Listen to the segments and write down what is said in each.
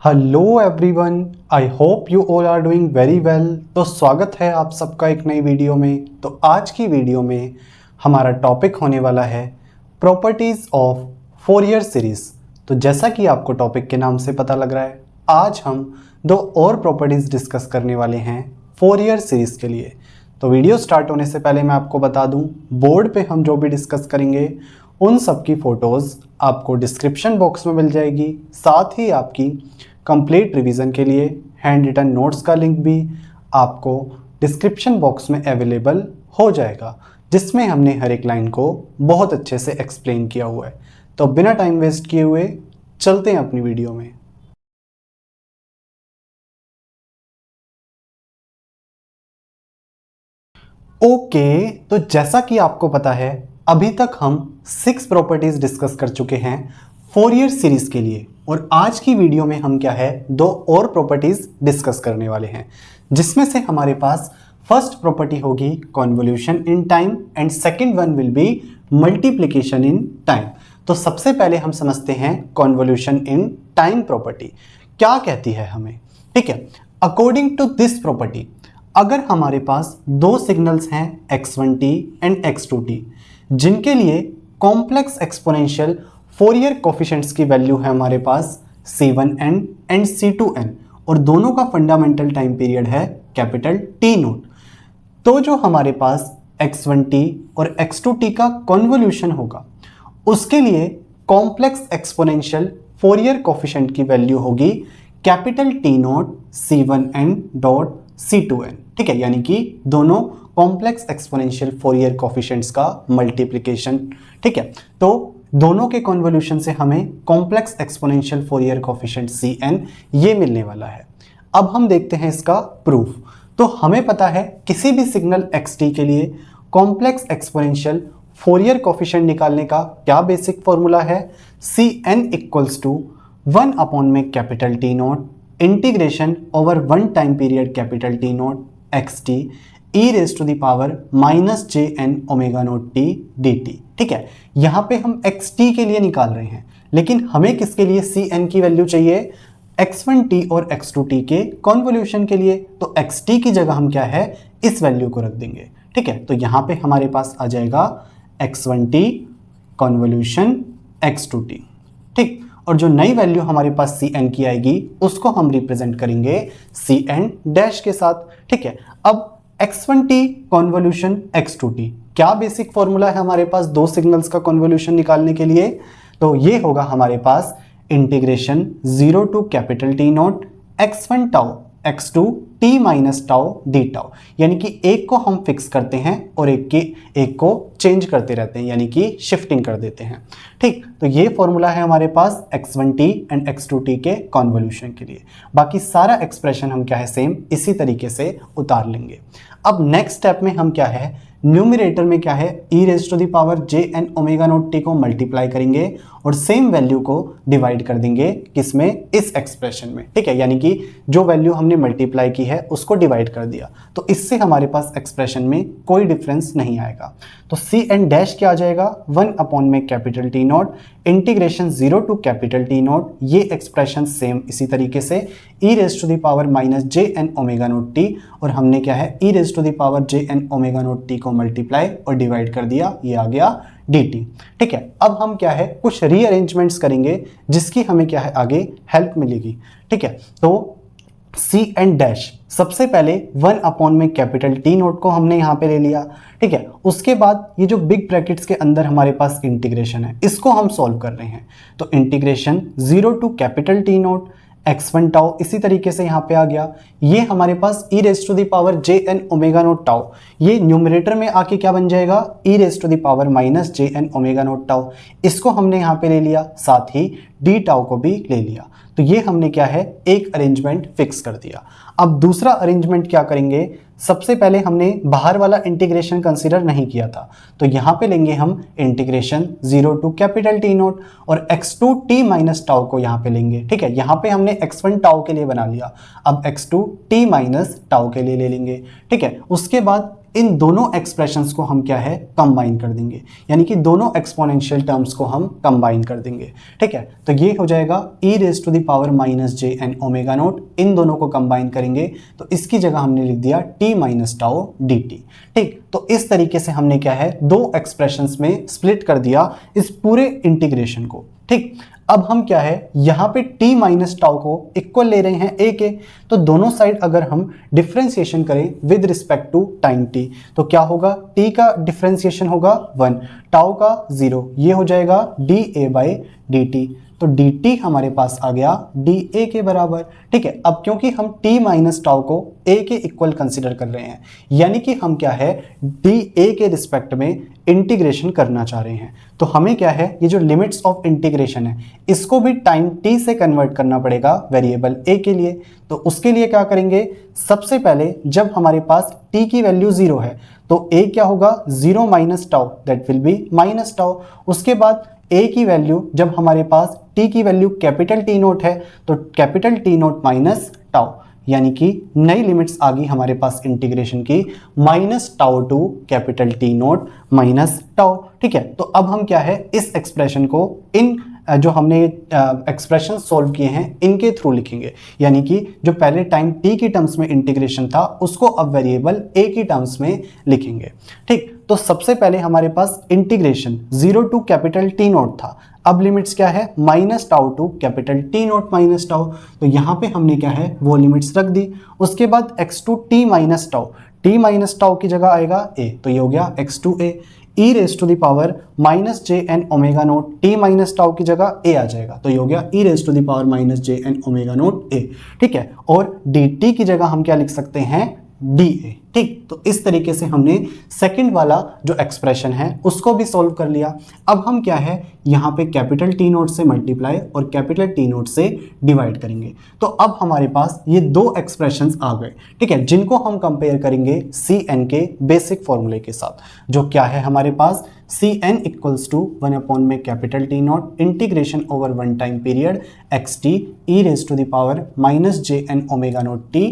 Hello everyone, I hope you all are doing very well. तो स्वागत है आप सबका एक नई वीडियो में। तो आज की वीडियो में हमारा टॉपिक होने वाला है प्रॉपर्टीज़ ऑफ फोरियर सीरीज़। तो जैसा कि आपको टॉपिक के नाम से पता लग रहा है, आज हम दो और प्रॉपर्टीज़ डिस्कस करने वाले हैं फोरियर सीरीज़ के लिए। तो वीडियो स्टार्ट होने से पहले मैं आपको बता दूं, बोर्ड पे हम जो भी डिस्कस करेंगे उन सब की फ़ोटोज़ आपको डिस्क्रिप्शन बॉक्स में मिल जाएगी। साथ ही आपकी कंप्लीट रिवीजन के लिए हैंड रिटन नोट्स का लिंक भी आपको डिस्क्रिप्शन बॉक्स में अवेलेबल हो जाएगा, जिसमें हमने हर एक लाइन को बहुत अच्छे से एक्सप्लेन किया हुआ है। तो बिना टाइम वेस्ट किए हुए चलते हैं अपनी वीडियो में। ओके, तो जैसा कि आपको पता है, अभी तक हम 6 प्रॉपर्टीज डिस्कस कर चुके हैं फोरियर सीरीज के लिए, और आज की वीडियो में हम क्या है दो और प्रॉपर्टीज डिस्कस करने वाले हैं, जिसमें से हमारे पास फर्स्ट प्रॉपर्टी होगी convolution in time and second one will be multiplication in time. तो सबसे पहले हम समझते हैं कॉन्वोल्यूशन इन टाइम प्रॉपर्टी क्या कहती है हमें। ठीक है, अकॉर्डिंग टू दिस प्रॉपर्टी, अगर हमारे पास दो सिग्नल्स हैं x1t एंड x2t, जिनके लिए कॉम्प्लेक्स एक्सपोनेंशियल फोरियर कोफिशिएंट्स की वैल्यू है हमारे पास c1n एंड c2n, और दोनों का फंडामेंटल टाइम पीरियड है कैपिटल T नोट, तो जो हमारे पास x1t और x2t का कॉन्वोल्यूशन होगा, उसके लिए कॉम्प्लेक्स एक्सपोनेंशियल फोरियर कोफिशिएंट की वैल्यू होगी capital T note c1n dot c2n। ठीक है, यानी कि दोनों कॉम्प्लेक्स एक्सपोनेंशियल फोरियर कोफिशिएंट्स का मल्टीप्लिकेशन। ठीक है, तो दोनों के कॉन्वोल्यूशन से हमें complex exponential Fourier coefficient cn ये मिलने वाला है। अब हम देखते हैं इसका प्रूफ। तो हमें पता है किसी भी सिग्नल xt के लिए कॉम्प्लेक्स एक्सपोनेंशियल फोरियर कोफिशिएंट निकालने का क्या बेसिक फॉर्मूला है, cn इक्वल्स टू 1 अपॉन में capital T naught integration over one time period capital T naught xt e raise to the power minus jn omega naught t dt। ठीक है, यहाँ पे हम xt के लिए निकाल रहे हैं, लेकिन हमें किसके लिए cn की वैल्यू चाहिए, x1t और x2t के कॉन्वोल्यूशन के लिए। तो xt की जगह हम क्या है इस वैल्यू को रख देंगे। ठीक है, तो यहाँ पे हमारे पास आ जाएगा x1t कॉन्वोल्यूशन x2t। ठीक, और जो नई वैल्यू हमारे पास cn की आएगी उसको हम रिप्रेजेंट करेंगे cn डैश के साथ। ठीक है, अब x1t कॉन्वोल्यूशन x2t क्या बेसिक फॉर्मूला है हमारे पास दो सिग्नल्स का कॉन्वोल्यूशन निकालने के लिए, तो ये होगा हमारे पास integration 0 to capital T naught x1 tau x2 t minus tau d tau, यानी कि एक को हम फिक्स करते हैं और एक को चेंज करते रहते हैं, यानी कि शिफ्टिंग कर देते हैं। ठीक, तो ये फॉर्मूला है हमारे पास x1t एंड x2t के कॉन्वोल्यूशन के लिए। बाकी सारा एक्सप्रेशन हम क्या है सेम इसी तरीके से उतार लेंगे। अब नेक्स्ट स्टेप में हम क्या है न्यूमरेटर में क्या है e raise to the power jn omega naught t को मल्टीप्लाई करेंगे और सेम वैल्यू को डिवाइड कर देंगे किसमें, इस एक्सप्रेशन में। ठीक है, यानी कि जो वैल्यू हमने मल्टीप्लाई की है उसको डिवाइड कर दिया, तो इससे हमारे पास एक्सप्रेशन में कोई डिफरेंस नहीं आएगा। तो cn डैश क्या आ जाएगा 1 अपॉन में capital T naught integration 0 to capital T naught, ये एक्सप्रेशन सेम इसी तरीके से e raise to the power minus jn omega naught t, और हमने क्या है e raise to the power jn omega naught t को मल्टीप्लाई और डिवाइड कर दिया, ये आ गया dt। ठीक है, अब हम क्या है कुछ रीअरेंजमेंट्स करेंगे जिसकी हमें क्या है आगे हेल्प मिलेगी। ठीक है, तो cn डैश सबसे पहले 1 अपॉन में कैपिटल T नोट को हमने यहाँ पे ले लिया। ठीक है, उसके बाद ये जो बिग ब्रैकेट्स के अंदर हमारे पास इंटीग्रेशन है इसको हम सॉल्व कर रहे हैं, तो integration 0 to capital T naught x1 tau इसी तरीके से यहाँ पे आ गया। ये हमारे पास e raise to the power jn omega naught tau, ये न्यूमरेटर में आके क्या बन जाएगा e raise to the power minus jn omega naught tau, इसको हमने यहाँ पे ले लिया, साथ ही d टाउ को भी ले लिया। तो ये हमने क्या है एक अरेंजमेंट फिक्स कर दिया। अब दूसरा अरेंजमेंट क्या करेंगे, सबसे पहले हमने बाहर वाला इंटीग्रेशन कंसीडर नहीं किया था, तो यहाँ पे लेंगे हम integration 0 to capital T naught और x2 t माइनस टाउ को यहाँ पे लेंगे। ठीक है, यहाँ पे हमने x1 टाउ के लिए बना लिया, अब x2 t माइनस टाउ के लिए ले लेंगे। ठीक है, उसके बाद इन दोनों एक्सप्रेशंस को हम क्या है कंबाइन कर देंगे, यानी कि दोनों एक्सपोनेंशियल टर्म्स को हम कंबाइन कर देंगे। ठीक है, तो ये हो जाएगा e raise to the power minus J N omega naught, इन दोनों को कंबाइन करेंगे तो इसकी जगह हमने लिख दिया t minus tau D T. ठीक, तो इस तरीके से हमने क्या है दो एक्सप्रेशंस में स्प्लिट कर दिया इस पूरे इंटीग्रेशन को। ठीक, अब हम क्या है यहाँ पे t माइनस टाउ को इक्वल ले रहे हैं a के, तो दोनों साइड अगर हम डिफरेंशिएशन करें with respect to time t तो क्या होगा, t का डिफरेंशिएशन होगा 1, टाउ का 0, ये हो जाएगा dA बाई dt। तो dt हमारे पास आ गया dA के बराबर। ठीक है, अब क्योंकि हम t माइनस टाउ को a के इक्वल कंसिडर कर रहे हैं, यानी कि हम क्या है dA के रिस्पेक्ट में इंटीग्रेशन करना चाह रहे हैं, तो हमें क्या है ये जो लिमिट्स ऑफ इंटीग्रेशन है इसको भी टाइम t से कन्वर्ट करना पड़ेगा वेरिएबल a के लिए। तो उसके लिए क्या करेंगे, सबसे पहले जब हमारे पास t की वैल्यू 0 है तो a क्या होगा 0 minus tau, that will be minus tau. उसके बाद a की वैल्यू जब हमारे पास t की वैल्यू कैपिटल T नोट है तो capital T naught minus tau, यानी कि नई लिमिट्स आ गई हमारे पास इंटीग्रेशन की minus tau to capital T naught minus tau. ठीक है, तो अब हम क्या है इस एक्सप्रेशन को इन जो हमने एक्सप्रेशन सॉल्व किए हैं इनके थ्रू लिखेंगे, यानी कि जो पहले टाइम t की टर्म्स में इंटीग्रेशन था उसको अब वेरिएबल a की टर्म्स में लिखेंगे। ठीक, तो सबसे पहले हमारे पास integration 0 to capital T naught था, अब लिमिट्स क्या है minus tau to capital T naught minus tau, तो यहाँ पे हमने क्या है वो लिमिट्स रख दी। उसके बाद x to t minus tau, t minus tau की जगह आएगा a, तो ये हो गया x to a, e raise to the power minus J N omega naught, t minus tau की जगह a आ जाएगा, तो ये हो गया e raise to the power minus J N omega naught a। ठीक है, और dt की जगह हम क्या लिख सकते हैं dA। ठीक, तो इस तरीके से हमने सेकंड वाला जो एक्सप्रेशन है उसको भी सॉल्व कर लिया। अब हम क्या है यहाँ पे कैपिटल T नोट से मल्टीप्लाई और कैपिटल T नोट से डिवाइड करेंगे, तो अब हमारे पास ये दो एक्सप्रेशंस आ गए। ठीक है, जिनको हम कंपेयर करेंगे Cn के बेसिक फॉर्मूले के साथ, जो क्या है हमारे पास Cn इक्वल्स टू 1 अपॉन में capital T naught integration over one time period xt e raise to the power minus J N omega naught t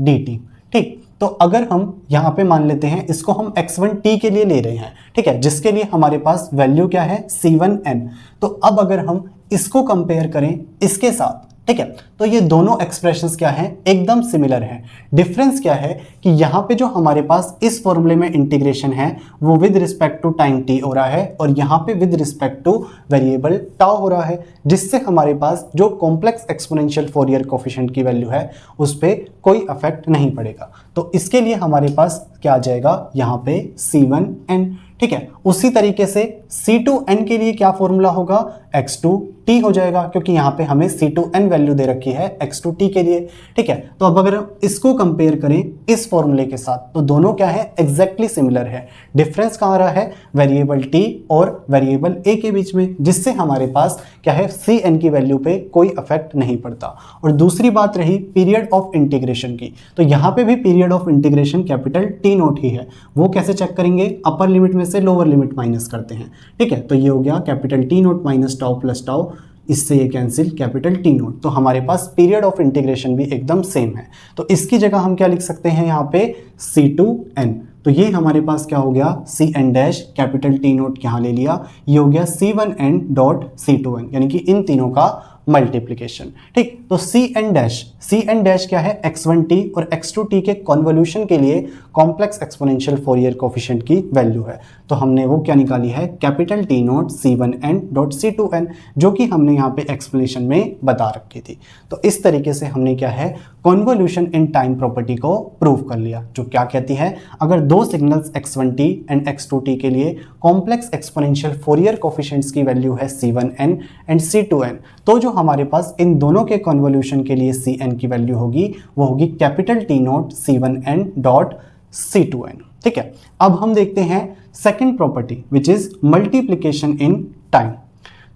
dt। ठीक, तो अगर हम यहाँ पे मान लेते हैं इसको हम x1t के लिए ले रहे हैं, ठीक है, जिसके लिए हमारे पास वैल्यू क्या है C1n, तो अब अगर हम इसको कंपेयर करें इसके साथ, ठीक है, तो ये दोनों एक्सप्रेशंस क्या हैं एकदम सिमिलर हैं। डिफरेंस क्या है कि यहाँ पे जो हमारे पास इस फॉर्मूले में इंटीग्रेशन है वो with respect to time t हो रहा है और यहाँ पे with respect to variable tau हो रहा है, जिससे हमारे पास जो कॉम्प्लेक्स एक्सपोनेंशियल फोरियर कोफिशिएंट की वैल्यू है उस पर कोई इफेक्ट नहीं पड़ेगा। तो इसके लिए हमारे पास क्या आ जाएगा यहाँ पे C1n। ठीक है, उसी तरीके से C2n के लिए क्या फॉर्मूला होगा x2t हो जाएगा, क्योंकि यहाँ पे हमें C2n वैल्यू दे रखी है x2t के लिए। ठीक है, तो अब अगर इसको कंपेयर करें इस फॉर्मूले के साथ तो दोनों क्या है एग्जैक्टली सिमिलर है। डिफरेंस कहाँ रहा है वेरिएबल t और वेरिएबल a के बीच में, जिससे हमारे पास क्या है Cn की वैल्यू पे कोई इफेक्ट नहीं पड़ता। और दूसरी बात रही पीरियड ऑफ इंटीग्रेशन की, तो यहाँ पे भी period of integration capital T naught ही है। वो कैसे चेक करेंगे, अपर लिमिट में से लोअर लिमिट माइनस करते हैं। ठीक है, तो ये हो गया capital T naught minus tau plus tau, इससे ये कैंसिल कैपिटल T नोट, तो हमारे पास पीरियड ऑफ इंटीग्रेशन भी एकदम सेम है। तो इसकी जगह हम क्या लिख सकते हैं यहाँ पे C2n, तो ये हमारे पास क्या हो गया Cn dash capital T note यहाँ ले लिया, ये हो गया C1n डॉट C2n, यानी कि इन तीनों का मल्टीप्लिकेशन। ठीक, तो Cn डैश क्या है x1t और x2t के कॉन्वोल्यूशन के लिए कॉम्प्लेक्स एक्सपोनेंशियल फोरियर कोफिशिएंट की वैल्यू है, तो हमने वो क्या निकाली है capital T note C1n dot C2n, जो कि हमने यहाँ पे एक्सप्लेनेशन में बता रखी थी। तो इस तरीके से हमने क्या है कॉन्वोल्यूशन इन टाइम प्रॉपर्टी को प्रूव कर लिया, जो क्या कहती है अगर दो सिग्नल्स x1t एंड x2t के लिए कॉम्प्लेक्स एक्सपोनेंशियल फोरियर कोफिशिएंट्स की वैल्यू है C1n एंड C2n, तो जो हमारे पास इन दोनों के कॉन्वोल्यूशन के लिए Cn की वैल्यू होगी वो होगी capital T note C1n dot C2n। ठीक है, अब हम देखते हैं second property which is multiplication in time.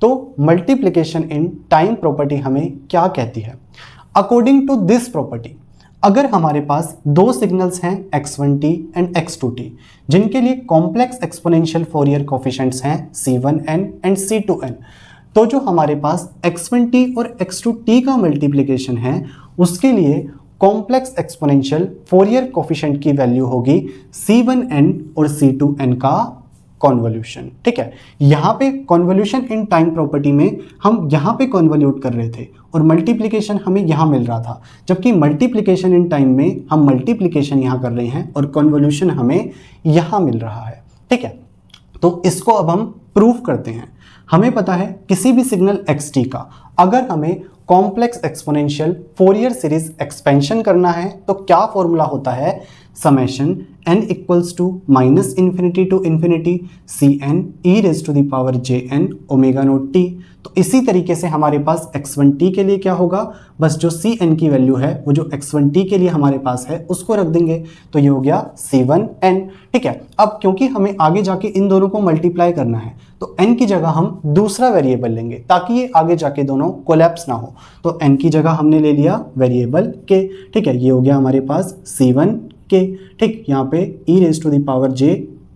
तो मल्टीप्लिकेशन इन टाइम प्रॉपर्टी हमें क्या कहती है, अकॉर्डिंग टू दिस प्रॉपर्टी अगर हमारे पास दो सिग्नल्स हैं x1t एंड x2t जिनके लिए कॉम्प्लेक्स एक्सपोनेंशियल फोरियर कोफिशिएंट्स हैं C1n एंड C2n, तो जो हमारे पास x1t और x2t का मल्टीप्लिकेशन है उसके लिए कॉम्प्लेक्स एक्सपोनेंशियल फोरियर कोफिशिएंट की वैल्यू होगी C1n और C2n का कॉन्वोल्यूशन। ठीक है, यहाँ पे कॉन्वोल्यूशन इन टाइम प्रॉपर्टी में हम यहाँ पे कॉन्वोल्यूट कर रहे थे और मल्टीप्लिकेशन हमें यहाँ मिल रहा था, जबकि मल्टीप्लिकेशन इन टाइम में हम मल्टीप्लिकेशन यहाँ कर रहे हैं और कॉन्वोल्यूशन हमें यहाँ मिल रहा है। ठीक है, तो इसको अब हम प्रूफ करते हैं। हमें पता है किसी भी सिग्नल xt का अगर हमें complex exponential Fourier series expansion करना है तो क्या फॉर्मूला होता है, summation n equals to minus infinity to infinity Cn e raise to the power jn omega naught t। तो इसी तरीके से हमारे पास x1t के लिए क्या होगा, बस जो Cn की वैल्यू है वो जो x1t के लिए हमारे पास है उसको रख देंगे, तो ये हो गया C1n। ठीक है, अब क्योंकि हमें आगे जाके इन दोनों को मल्टीप्लाई करना है तो n की जगह हम दूसरा वेरिएबल लेंगे ताकि ये आगे जाके दोनों कोलैप्स ना हो। तो n की जगह हमने ले लिया वेरिएबल k। ठीक है, ये हो गया हमारे पास C1 k। ठीक, यहाँ पे e raise to the power j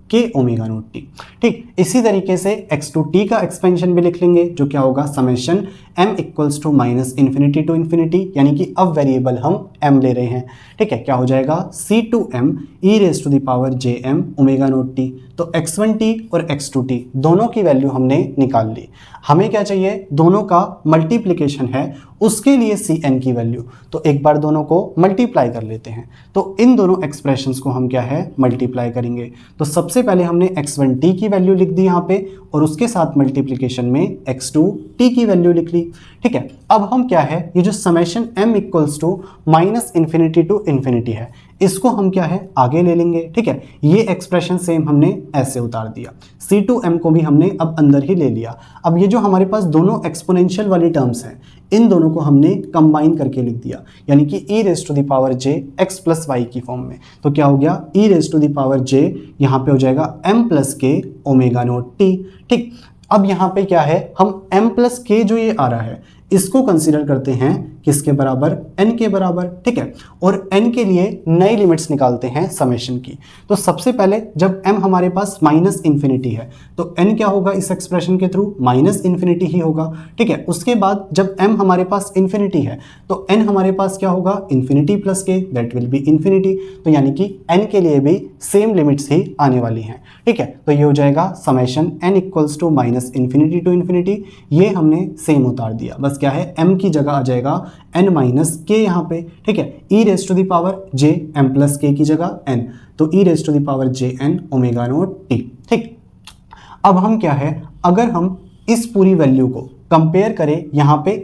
k omega naught t। ठीक, इसी तरीके से x2t का एक्सपेंशन भी लिख लेंगे जो क्या होगा, summation m equals to minus infinity to infinity, यानी कि अब वेरिएबल हम m ले रहे हैं। ठीक है, क्या हो जाएगा C2m e raise to the power jm omega naught t। तो x1t और x2t दोनों की वैल्यू हमने निकाल ली। हमें क्या चाहिए, दोनों का मल्टीप्लिकेशन है, उसके लिए Cn की वैल्यू। तो एक बार दोनों को मल्टीप्लाई कर लेते हैं, तो इन दोनों एक्सप्रेशंस को हम क्या है मल्टीप्लाई करेंगे। तो सबसे पहले हमने x1t की वैल्यू लिख दी यहाँ पे और उसके साथ मल्टीप्लिकेशन में x2t की वैल्यू लिख ली। ठीक है, अब हम क्या है, ये जो summation m equals to minus infinity to infinity है इसको हम क्या है आगे ले लेंगे। ठीक है, ये एक्सप्रेशन सेम हमने ऐसे उतार दिया, C2m को भी हमने अब अंदर ही ले लिया। अब ये जो हमारे पास दोनों एक्सपोनेंशियल वाली टर्म्स हैं इन दोनों को हमने कंबाइन करके लिख दिया, यानी कि e raise to the power j x plus Y की फॉर्म में। तो क्या हो गया, e raise to the power j यहाँ पे हो जाएगा m plus k omega naught t। ठीक, अब यहाँ पे क्या है, हम m प्लस k जो ये आ रहा है इसको कंसीडर करते हैं किसके बराबर, n के बराबर। ठीक है, और n के लिए नई लिमिट्स निकालते हैं समेशन की। तो सबसे पहले जब m हमारे पास माइनस इन्फिनिटी है तो n क्या होगा इस एक्सप्रेशन के थ्रू, माइनस इन्फिनिटी ही होगा। ठीक है, उसके बाद जब m हमारे पास इन्फिनिटी है तो n हमारे पास क्या होगा, infinity plus k, that will B infinity. तो यानी कि n के लिए भी सेम लिमिट्स ही आने वाली हैं। ठीक है, तो ये हो जाएगा summation n equals to minus infinity to infinity, ये हमने सेम उतार दिया। बस क्या है, m की जगह आ जाएगा n माइनस k यहाँ पे। ठीक है, e raise to the power j m plus k की जगह n, तो e raise to the power j n omega naught t। ठीक, अब हम क्या है, अगर हम इस पूरी वैल्यू को कंपेयर करें यहाँ पे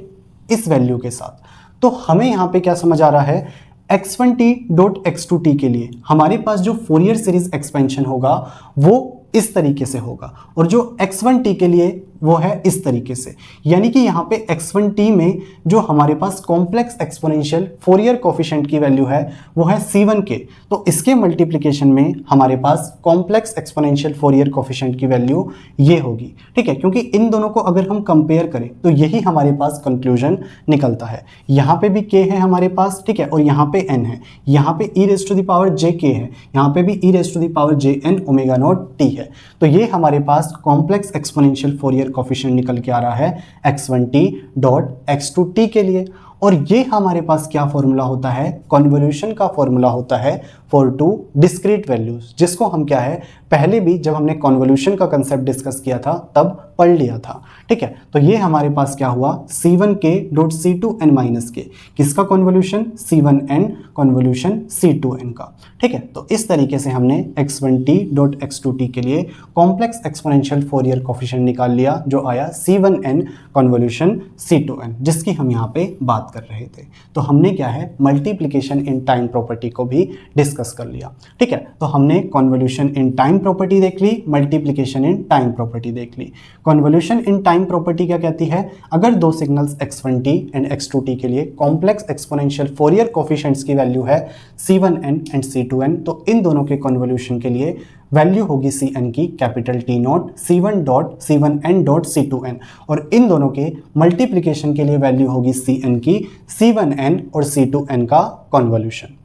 इस वैल्यू के साथ तो हमें यहाँ पे क्या समझ आ रहा है, x1t डॉट x2t के लिए हमारे पास जो फोरियर सीरीज एक्सपेंशन होगा वो इस तरीके से होगा और जो x1t के लिए वो है इस तरीके से। यानी कि यहाँ पे x1t में जो हमारे पास कॉम्प्लेक्स एक्सपोनेंशियल फोरियर कोफिशिएंट की वैल्यू है वो है C1k, तो इसके मल्टीप्लिकेशन में हमारे पास कॉम्प्लेक्स एक्सपोनेंशियल फोरियर कोफिशिएंट की वैल्यू ये होगी। ठीक है, क्योंकि इन दोनों को अगर हम कंपेयर करें तो यही हमारे पास कंक्लूजन निकलता है। यहाँ पे भी k है हमारे पास, ठीक है, और यहाँ पे n है, यहाँ पे e raise to the power jk है, यहाँ पे भी e raise to the power jn omega naught t है। तो ये हमारे पास कॉम्प्लेक्स एक्सपोनेंशियल फोरियर कोफिशिएंट निकल के आ रहा है x1t डॉट x2t के लिए। और ये हमारे पास क्या फॉर्मूला होता है, कन्वोल्यूशन का फॉर्मूला होता है फॉर टू डिस्क्रीट वैल्यूज, जिसको हम क्या है पहले भी जब हमने कन्वोल्यूशन का कंसेप्ट डिस्कस किया था तब पढ़ लिया था। ठीक है, तो ये हमारे पास क्या हुआ, C1k dot C2n minus k, किसका कन्वोल्यूशन, C1n कन्वोल्यूशन C2n का। ठीक है, तो इस तरीके से हमने x1t डॉट x2t के लिए कॉम्प्लेक्स एक्सपोनेंशियल फोरियर कोफिशिएंट निकाल लिया जो आया C1n कन्वोल्यूशन C2n, जिसकी हम यहाँ पे बात कर रहे थे। तो हमने क्या है मल्टीप्लिकेशन इन टाइम प्रॉपर्टी को भी डिस्कस कर लिया। ठीक है, तो हमने कन्वोल्यूशन इन टाइम प्रॉपर्टी देख ली, मल्टीप्लिकेशन इन टाइम प्रॉपर्टी देख ली। कन्वोल्यूशन इन टाइम प्रॉपर्टी क्या कहती है, अगर दो सिग्नल्स x1t एंड x2t के लिए कॉम्प्लेक्स एक्सपोनेंशियल फोरियर कोफिशिएंट्स की वैल्यू है C1n एंड C2n, तो इन दोनों के कन्वोल्यूशन के लिए वैल्यू होगी Cn की capital T not C1 dot C1n dot C2n, और इन दोनों के मल्टीप्लिकेशन के लिए वैल्यू होगी Cn की C1n और C2n का कन्वोल्यूशन।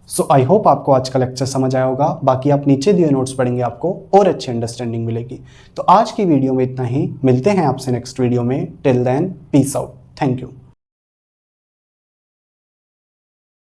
सो आई होप आपको आज का लेक्चर समझ आया होगा। बाकी आप नीचे दिए नोट्स पढ़ेंगे आपको और अच्छी अंडरस्टैंडिंग मिलेगी। तो आज की वीडियो में इतना ही, मिलते हैं आपसे नेक्स्ट वीडियो में। Till then peace out, thank you.